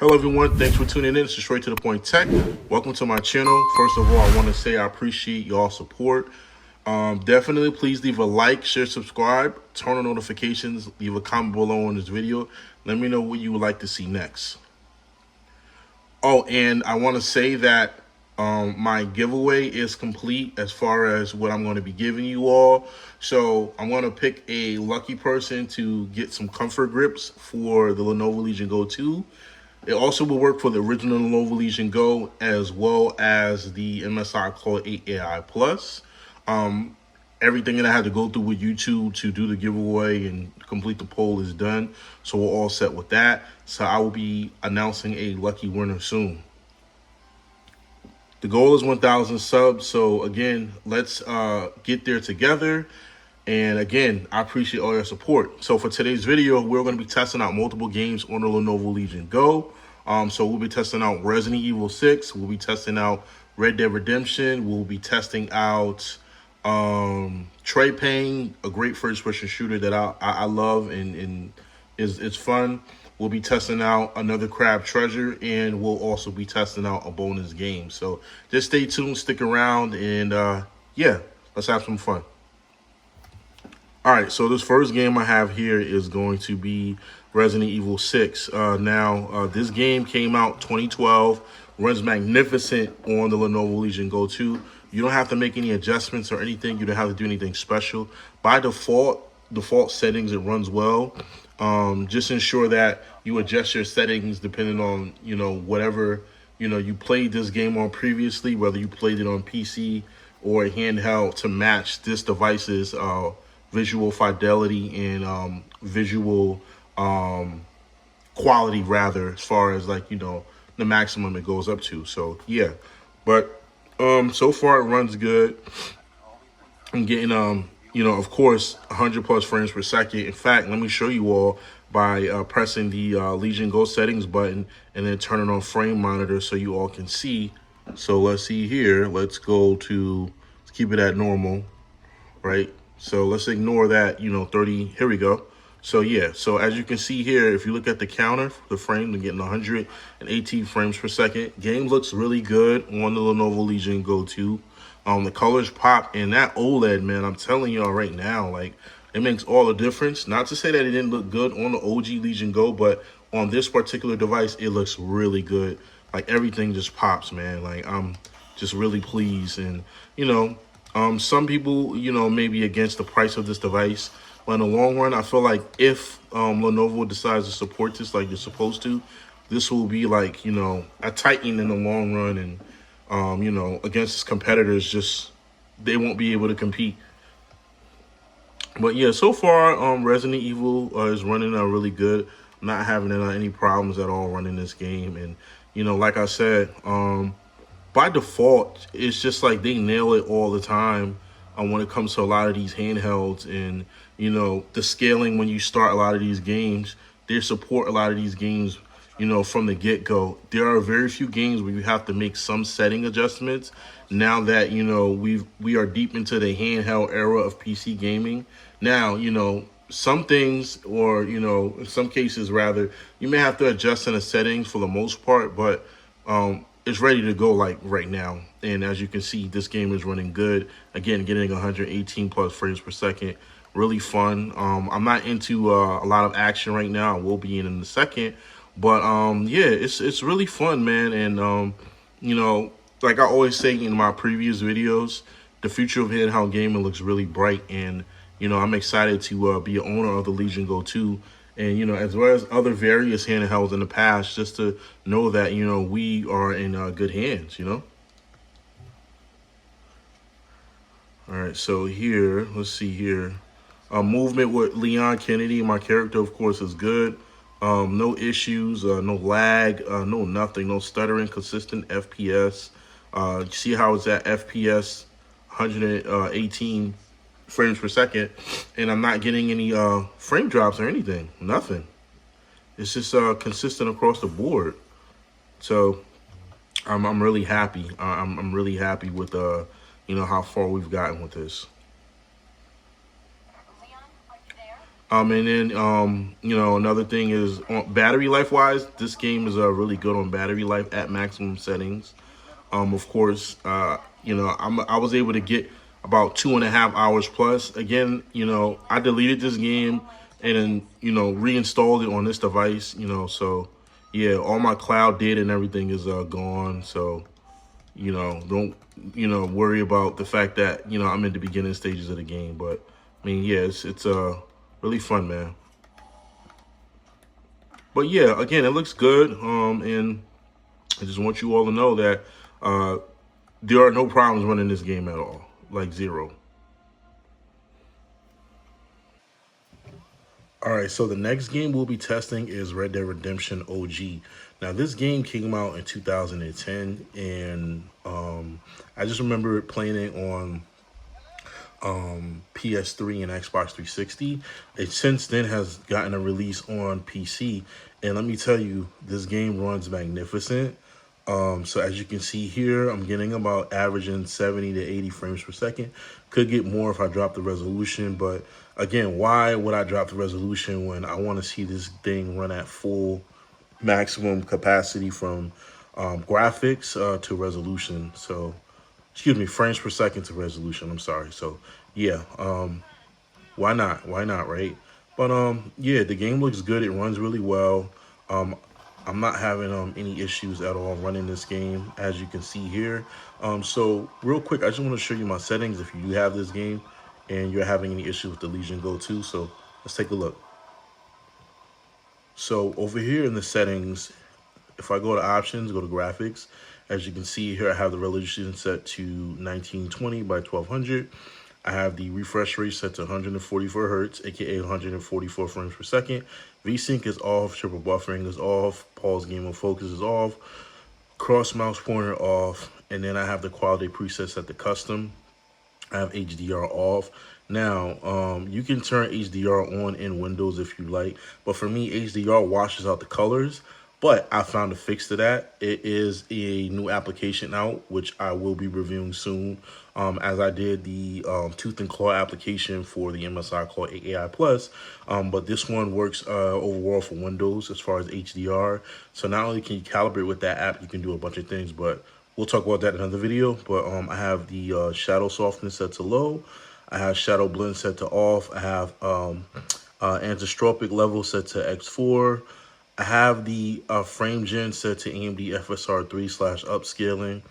Hello everyone, thanks for tuning in. It's Straight to the Point Tech. Welcome to my channel. First of all, I want to say I appreciate y'all support. Definitely please leave a like, share, subscribe, turn on notifications, leave a comment below on this video. Let me know what you would like to see next. Oh, and I want to say that my giveaway is complete as far as what I'm going to be giving you all. So I'm going to pick a lucky person to get some comfort grips for the Lenovo Legion Go 2. It also will work for the original Lenovo Legion Go as well as the MSI Claw 8 AI Plus. Everything that I had to go through with YouTube to do the giveaway and complete the poll is done. So we're all set with that. So I will be announcing a lucky winner soon. The goal is 1,000 subs. So again, let's get there together. And again, I appreciate all your support. So for today's video, we're going to be testing out multiple games on the Lenovo Legion Go. So we'll be testing out Resident Evil 6. We'll be testing out Red Dead Redemption. We'll be testing out Trey Payne, a great first-person shooter that I love and it's fun. We'll be testing out another Crab Treasure, and we'll also be testing out a bonus game. So just stay tuned, stick around, and yeah, let's have some fun. All right, so this first game I have here is going to be Resident Evil 6. This game came out 2012, runs magnificent on the Lenovo Legion Go 2. You don't have to make any adjustments or anything. You don't have to do anything special. By default settings, it runs well. Just ensure that you adjust your settings depending on, whatever, you played this game on previously, whether you played it on PC or a handheld, to match this device's visual fidelity and visual quality, rather, as far as the maximum it goes up to. So yeah, but so far it runs good. I'm getting of course 100 plus frames per second. In fact, let me show you all by pressing the Legion Go settings button and then turning on frame monitor so you all can see. So let's see here. Let's keep it at normal, right? So let's ignore that, 30, here we go. So yeah, so as you can see here, if you look at the counter, the frames, I'm getting 118 frames per second. Game looks really good on the Lenovo Legion Go 2. The colors pop, and that OLED, man, I'm telling y'all right now, it makes all the difference. Not to say that it didn't look good on the OG Legion Go, but on this particular device, it looks really good. Everything just pops, man. I'm just really pleased. And, some people, may be against the price of this device. But in the long run, I feel like if Lenovo decides to support this like they're supposed to, this will be a titan in the long run. And, against its competitors, they won't be able to compete. But yeah, so far, Resident Evil is running really good. I'm not having any problems at all running this game. And, like I said, by default, it's just they nail it all the time when it comes to a lot of these handhelds. And, the scaling when you start a lot of these games, they support a lot of these games, from the get-go. There are very few games where you have to make some setting adjustments. Now that, we are deep into the handheld era of PC gaming. Now, some things, or, in some cases rather, you may have to adjust in the settings for the most part, but it's ready to go right now. And as you can see, this game is running good. Again, getting 118 plus frames per second. Really fun. I'm not into a lot of action right now. I will be in a second. But yeah, it's really fun, man. And like I always say in my previous videos, the future of handheld gaming looks really bright. And I'm excited to be an owner of the Legion Go 2. And, as well as other various handhelds in the past, just to know that, we are in good hands, All right, so here, let's see here. Movement with Leon Kennedy, my character, of course, is good. No issues, no lag, no nothing, no stuttering, consistent FPS. You see how it's at FPS 118 frames per second, and I'm not getting any frame drops or anything, nothing. It's just consistent across the board. So I'm really happy. I'm really happy with how far we've gotten with this. And then another thing is on battery life wise, this game is really good on battery life at maximum settings. Of course, I was able to get about 2.5 hours plus. Again, I deleted this game and then reinstalled it on this device. So yeah, all my cloud data and everything is gone. So don't worry about the fact that I'm in the beginning stages of the game. But I mean, yeah, it's really fun, man. But yeah, again, it looks good. And I just want you all to know that uh, there are no problems running this game at all, like zero. All right, so the next game we'll be testing is Red Dead Redemption OG. Now, this game came out in 2010, and I just remember playing it on PS3 and Xbox 360. It since then has gotten a release on PC, and let me tell you, this game runs magnificent. So as you can see here, I'm getting about averaging 70 to 80 frames per second. Could get more if I drop the resolution, but again, why would I drop the resolution when I want to see this thing run at full maximum capacity from graphics to resolution? So, excuse me, frames per second to resolution. I'm sorry. So, yeah, why not? Why not, right? But yeah, the game looks good. It runs really well. Um, I'm not having any issues at all running this game, as you can see here. So real quick, I just want to show you my settings if you do have this game and you're having any issues with the Legion Go 2. So let's take a look. So over here in the settings, if I go to options, go to graphics, as you can see here, I have the resolution set to 1920 by 1200. I have the refresh rate set to 144 hertz, aka 144 frames per second. VSync is off, triple buffering is off, pause game mode focus is off, cross mouse pointer off, and then I have the quality preset set to custom. I have HDR off. Now, you can turn HDR on in Windows if you like, but for me, HDR washes out the colors. But I found a fix to that. It is a new application out, which I will be reviewing soon, as I did the Tooth and Claw application for the MSI Claw 8 AI Plus. But this one works overall for Windows as far as HDR. So not only can you calibrate with that app, you can do a bunch of things, but we'll talk about that in another video. But I have the shadow softness set to low. I have shadow blend set to off. I have anisotropic level set to X4. I have the frame gen set to AMD FSR3 / upscaling.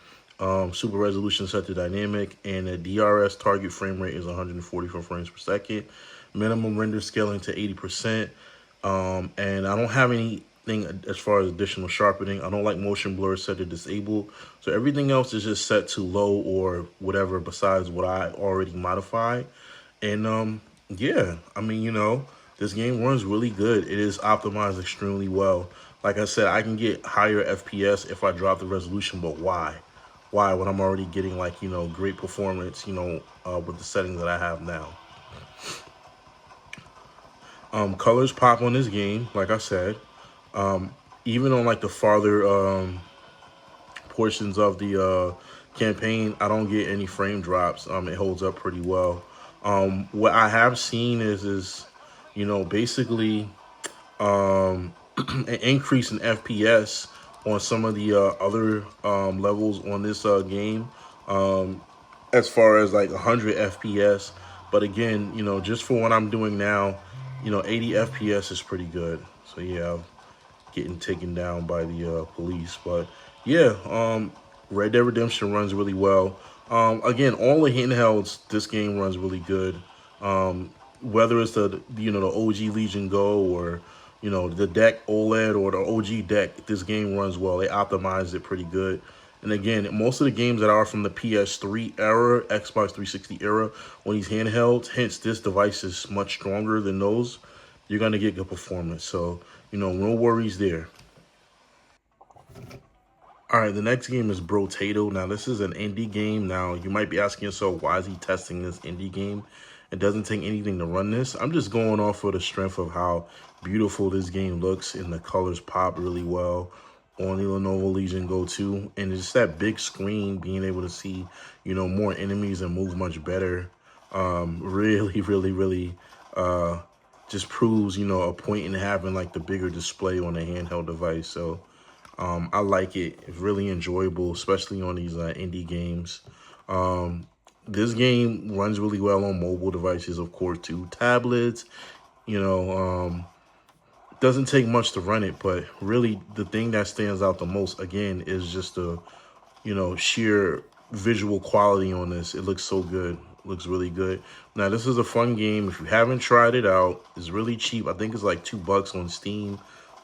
Super resolution set to dynamic, and the DRS target frame rate is 144 frames per second. Minimum render scaling to 80%. And I don't have anything as far as additional sharpening. I don't like motion blur set to disable. So everything else is just set to low or whatever besides what I already modified. And yeah, I mean, this game runs really good. It is optimized extremely well. Like I said, I can get higher FPS if I drop the resolution, but why? Why when I'm already getting like, great performance, with the settings that I have now. Colors pop on this game, like I said. Even on like the farther portions of the campaign, I don't get any frame drops. It holds up pretty well. What I have seen is basically an increase in FPS on some of the other levels on this game, as far as like 100 FPS. But again, just for what I'm doing now, 80 FPS is pretty good. So yeah, getting taken down by the police. But yeah, Red Dead Redemption runs really well. Again, all the handhelds, this game runs really good. Whether it's the OG Legion Go or the deck OLED or the OG deck, this game runs well. They optimized it pretty good. And again, most of the games that are from the PS3 era, Xbox 360 era, on these handhelds, hence this device is much stronger than those, you're going to get good performance. So, no worries there. All right, the next game is Brotato. Now, this is an indie game. Now, you might be asking yourself, why is he testing this indie game? It doesn't take anything to run this. I'm just going off of the strength of how beautiful this game looks, and the colors pop really well on the Lenovo Legion Go 2. And it's just that big screen, being able to see, more enemies and move much better. Really, really, really just proves, a point in having like the bigger display on a handheld device. So I like it. It's really enjoyable, especially on these indie games. This game runs really well on mobile devices, of course, too. Tablets, you know, um, doesn't take much to run it, but really the thing that stands out the most, again, is just the, sheer visual quality on this. It looks so good. It looks really good. Now, this is a fun game. If you haven't tried it out, it's really cheap. I think it's like $2 on Steam.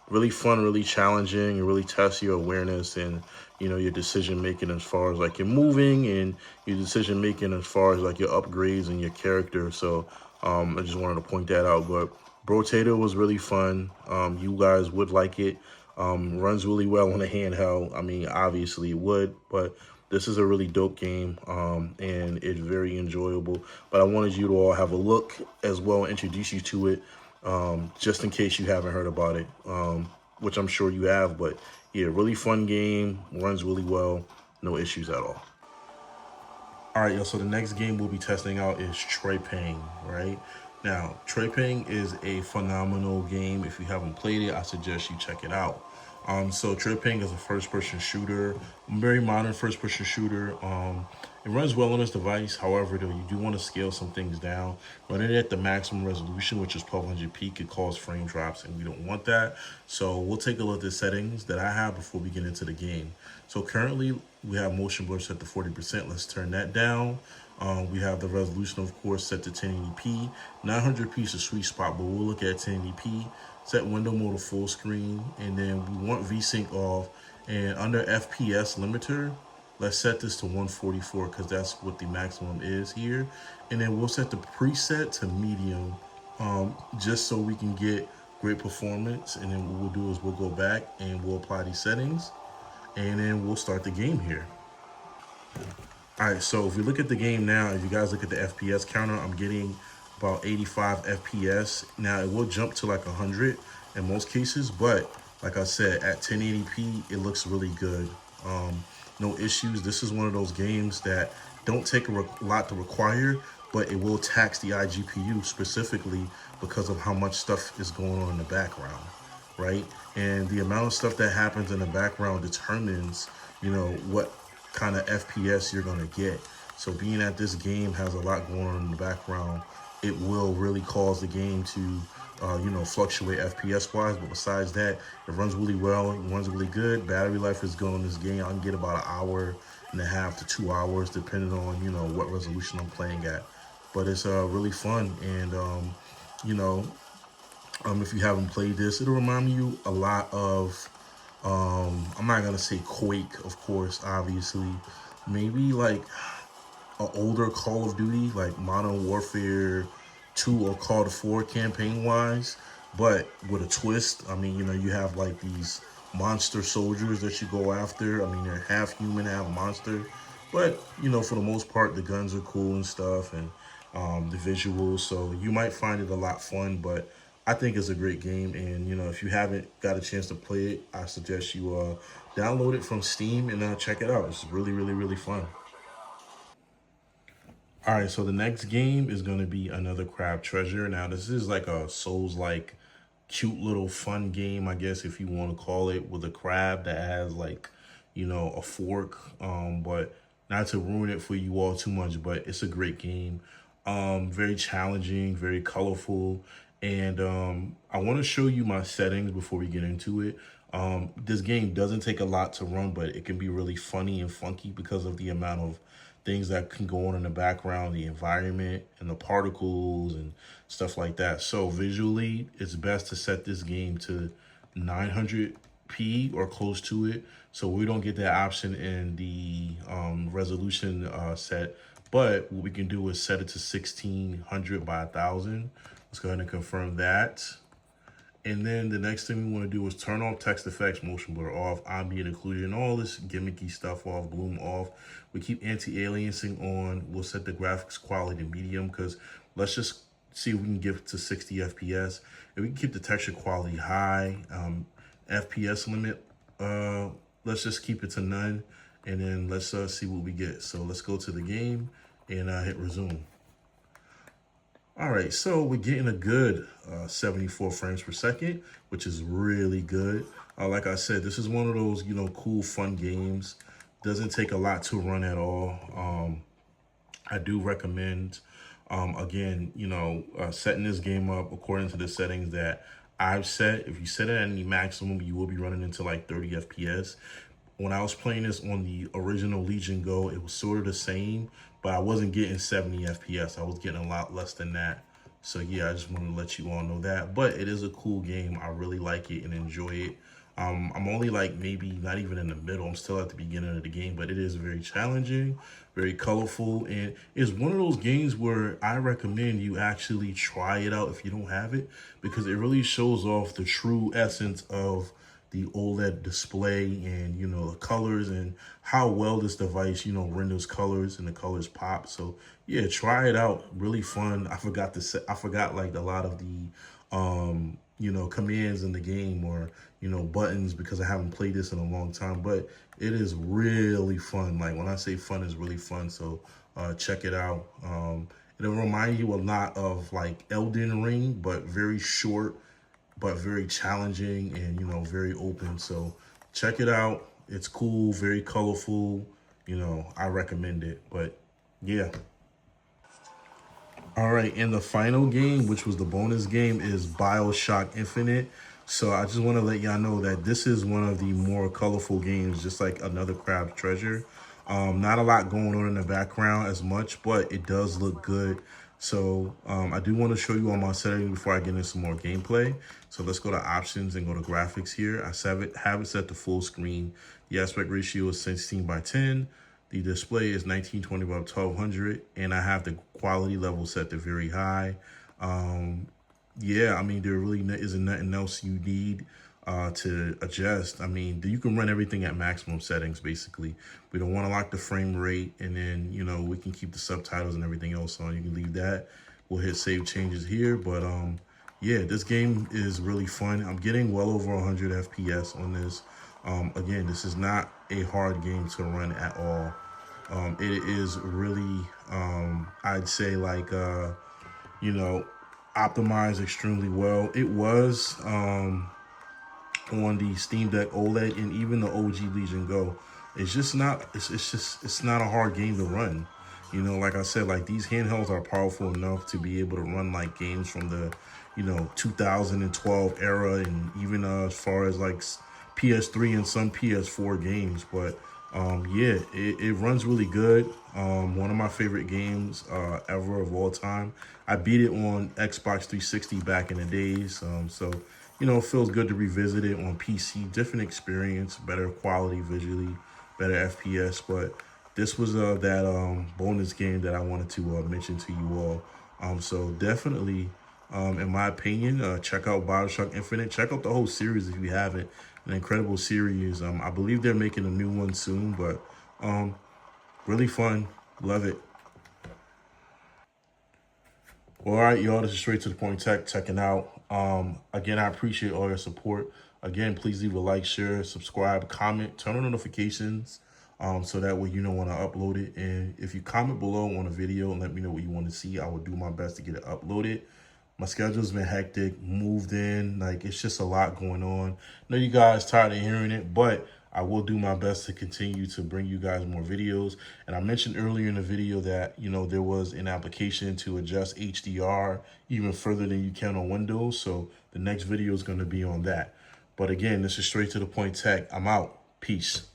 Really fun, really challenging, and really tests your awareness and your decision making as far as like your moving and your decision making as far as like your upgrades and your character. So I just wanted to point that out. But Brotato was really fun. You guys would like it. Runs really well on a handheld. I mean, obviously it would, but this is a really dope game, and it's very enjoyable. But I wanted you to all have a look as well, introduce you to it, just in case you haven't heard about it, which I'm sure you have. But yeah, really fun game, runs really well, no issues at all. All right, yo, so the next game we'll be testing out is Trepang, right? Now, Trepang is a phenomenal game. If you haven't played it, I suggest you check it out. So Trepang is a first-person shooter, very modern first-person shooter. It runs well on this device. However, though, you do want to scale some things down. Running it at the maximum resolution, which is 1200p, could cause frame drops, and we don't want that. So we'll take a look at the settings that I have before we get into the game. So currently, we have motion blur set to 40%. Let's turn that down. We have the resolution, of course, set to 1080p. 900p is a sweet spot, but we'll look at 1080p. Set window mode to full screen, and then we want VSync off. And under FPS limiter, let's set this to 144 because that's what the maximum is here. And then we'll set the preset to medium, just so we can get great performance. And then what we'll do is we'll go back and we'll apply these settings, and then we'll start the game here. All right, so if we look at the game now, if you guys look at the FPS counter, I'm getting about 85 FPS. Now it will jump to like 100 in most cases, but like I said, at 1080p, it looks really good. No issues. This is one of those games that don't take a lot to require, but it will tax the iGPU specifically because of how much stuff is going on in the background, right? And the amount of stuff that happens in the background determines, what kind of FPS you're gonna get. So being that this game has a lot going on in the background, it will really cause the game to, fluctuate FPS wise. But besides that, it runs really well. It runs really good. Battery life is good on this game. I can get about an hour and a half to 2 hours, depending on what resolution I'm playing at. But it's really fun, and if you haven't played this, it'll remind you a lot of. I'm not gonna say Quake, of course, obviously. Maybe like an older Call of Duty, like Modern Warfare 2 or Call of 4 campaign wise, but with a twist. I mean, you have like these monster soldiers that you go after. I mean, they're half human, half monster. But, for the most part, the guns are cool and stuff, and the visuals. So you might find it a lot fun, but I think it's a great game. And, if you haven't got a chance to play it, I suggest you download it from Steam and check it out. It's really, really, really fun. All right, so the next game is going to be another Crab Treasure. Now, this is like a Souls-like cute little fun game, I guess, if you want to call it, with a crab that has like, a fork. But not to ruin it for you all too much, but it's a great game. Very challenging, very colorful. And I want to show you my settings before we get into it. This game doesn't take a lot to run, but it can be really funny and funky because of the amount of things that can go on in the background, the environment and the particles and stuff like that. So visually, it's best to set this game to 900p or close to it. So we don't get that option in the resolution set. But what we can do is set it to 1600 by 1000. Let's go ahead and confirm that. And then the next thing we want to do is turn off text effects, motion blur off, ambient occlusion, all this gimmicky stuff off, bloom off. We keep anti-aliasing on. We'll set the graphics quality to medium because let's just see if we can get to 60 FPS. And we can keep the texture quality high. FPS limit, let's just keep it to none. And then let's see what we get. So let's go to the game and hit resume. All right, so we're getting a good 74 frames per second, which is really good. Like I said, this is one of those, cool, fun games. Doesn't take a lot to run at all. I do recommend, again, setting this game up according to the settings that I've set. If you set it at any maximum, you will be running into like 30 FPS. When I was playing this on the original Legion Go, it was sort of the same, but I wasn't getting 70 FPS. I was getting a lot less than that. So yeah, I just wanted to let you all know that. But it is a cool game. I really like it and enjoy it. I'm only like maybe not even in the middle. I'm still at the beginning of the game, but it is very challenging, very colorful, and it's one of those games where I recommend you actually try it out if you don't have it, because it really shows off the true essence of the OLED display and the colors and how well this device renders colors and the colors pop. So yeah, try it out. Really fun. I forgot like a lot of the commands in the game, or buttons, because I haven't played this in a long time, but it is really fun. Like when I say fun, it's really fun. So check it out. It'll remind you a lot of like Elden Ring, but very short, but very challenging, and very open. So check it out. It's cool, very colorful. I recommend it. But yeah. All right, and the final game, which was the bonus game, is Bioshock Infinite. So I just want to let y'all know that this is one of the more colorful games, just like another Crab Treasure. Not a lot going on in the background as much, but it does look good. So I do want to show you all my settings before I get into some more gameplay. So let's go to options and go to graphics here. I have it set to full screen. The aspect ratio is 16:10. The display is 1920 by 1200, and I have the quality level set to very high. Yeah, I mean, there really isn't nothing else you need to adjust. I mean, you can run everything at maximum settings, basically. We don't want to lock the frame rate, and then, we can keep the subtitles and everything else on. You can leave that. We'll hit save changes here, but yeah, this game is really fun. I'm getting well over 100 FPS on this. Again, this is not a hard game to run at all. It is really, I'd say like, optimized extremely well. It was on the Steam Deck OLED and even the OG Legion Go. It's just not, it's not a hard game to run. Like I said, like these handhelds are powerful enough to be able to run like games from the, 2012 era, and even as far as like PS3 and some PS4 games. But yeah, it runs really good. One of my favorite games ever of all time. I beat it on Xbox 360 back in the days. So, it feels good to revisit it on PC. Different experience, better quality visually, better FPS. But this was that bonus game that I wanted to mention to you all. So definitely, in my opinion, check out Bioshock Infinite. Check out the whole series if you haven't. An incredible series. I believe they're making a new one soon, but really fun. Love it. Well, all right, y'all, this is Straight to the Point Tech checking out. Again, I appreciate all your support. Again, please leave a like, share, subscribe, comment, turn on notifications, so that way you know when I upload it. And if you comment below on a video and let me know what you want to see, I will do my best to get it uploaded. My schedule's been hectic, moved in, like it's just a lot going on. I know you guys tired of hearing it, but I will do my best to continue to bring you guys more videos. And I mentioned earlier in the video that, there was an application to adjust HDR even further than you can on Windows. So the next video is going to be on that. But again, this is Straight to the Point Tech. I'm out. Peace.